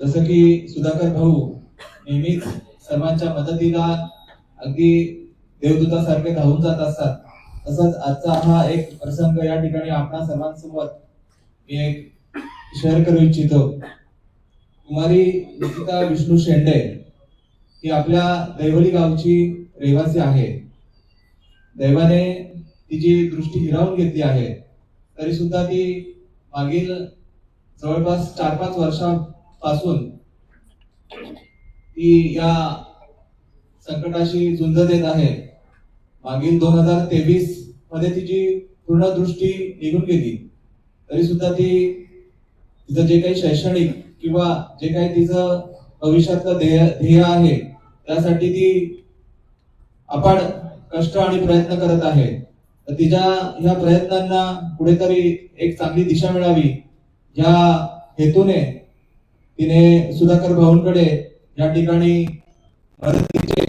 जसं की सुधाकर भाऊ नेहमीच सर्वांच्या मदतीला अगदी देवदूतासारखे धावून जात असतात, तसंच आजचा हा एक प्रसंग या ठिकाणी आपणा सर्वांसोबत मी एक शेअर करू इच्छितो। कुमारी निकिता विष्णू शेंडे ही आपल्या दैवली गावची रहिवासी आहे। दैवाने तिची दृष्टी हिरावून घेतली आहे, तरी सुद्धा ती मागील जवळपास 4-5 वर्षांपासून ती या संकटाशी झुंज देत आहे। मागील 2023 मध्ये तिची पूर्ण दृष्टी निघून गेली, तरी सुद्धा ती तिचं जे काही शैक्षणिक किंवा जे काही तिचं भविष्यातलं ध्येय आहे त्यासाठी ती अपार कष्ट आणि प्रयत्न करत आहे। तर तिच्या ह्या प्रयत्नांना कुठेतरी एक चांगली दिशा मिळावी या हेतूने तिने सुधाकर भाऊंकडे या ठिकाणी मदतीचे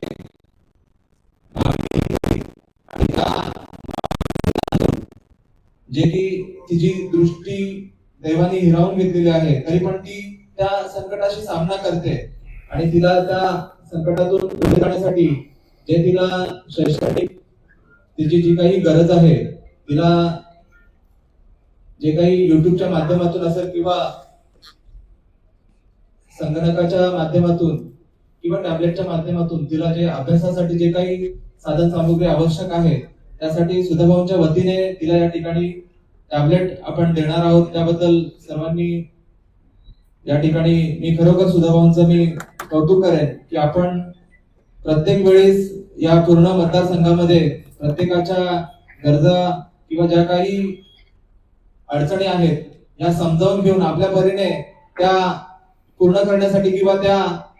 जे की तिची दृष्टी दैवाने हिरावून घेतलेली आहे, तरी पण ती त्या संकटाशी सामना करते आणि तिला त्या संकटातून पुढे जाण्यासाठी जे तिला शैक्षणिक तिची जी काही गरज आहे, तिला जे काही युट्यूबच्या माध्यमातून असेल किंवा संगणकाच्या माध्यमातून किंवा टॅबलेटच्या माध्यमातून तिला जे अभ्यासासाठी जे काही साधन सामुग्री आवश्यक आहे त्यासाठी सुधाभाऊंच्या वतीने तिला या ठिकाणी टॅबलेट आपण देणार आहोत। त्याबद्दल सर्वांनी या ठिकाणी मी खरोखर सुधाभाऊंचं मी कौतुक करेन की आपण प्रत्येक वेळेस या पूर्ण मतदारसंघामध्ये प्रत्येकाच्या गरजा किंवा ज्या काही अडचणी आहेत या समजावून घेऊन आपल्या परीने त्या पूर्ण करण्यासाठी किंवा त्या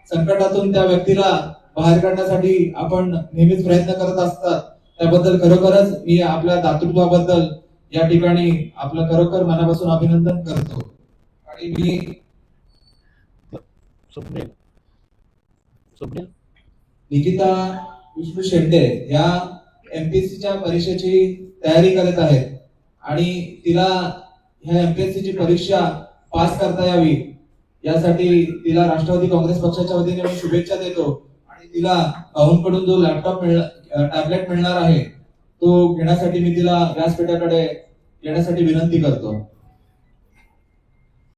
संकटातून त्या व्यक्तीला बाहेर काढण्यासाठी आपण नेहमीच प्रयत्न करत असतात। त्याबद्दल खरोखरच मी आपल्या दातृत्वाबद्दल या ठिकाणी आपलं खरोखर मनापासून अभिनंदन करतो। आणि मी निकिता विष्णू शेंडे या एमपीएससीच्या परीक्षेची तयारी करत आहेत आणि तिला ह्या एमपीएससीची परीक्षा पास करता यावी यासाठी तिला राष्ट्रवादी काँग्रेस पक्षाच्या वतीने मी शुभेच्छा देतो। आणि तिला भाऊंकडून जो टॅबलेट मिळणार आहे तो घेण्यासाठी मी तिला व्यासपीठाकडे येण्यासाठी विनंती करतो।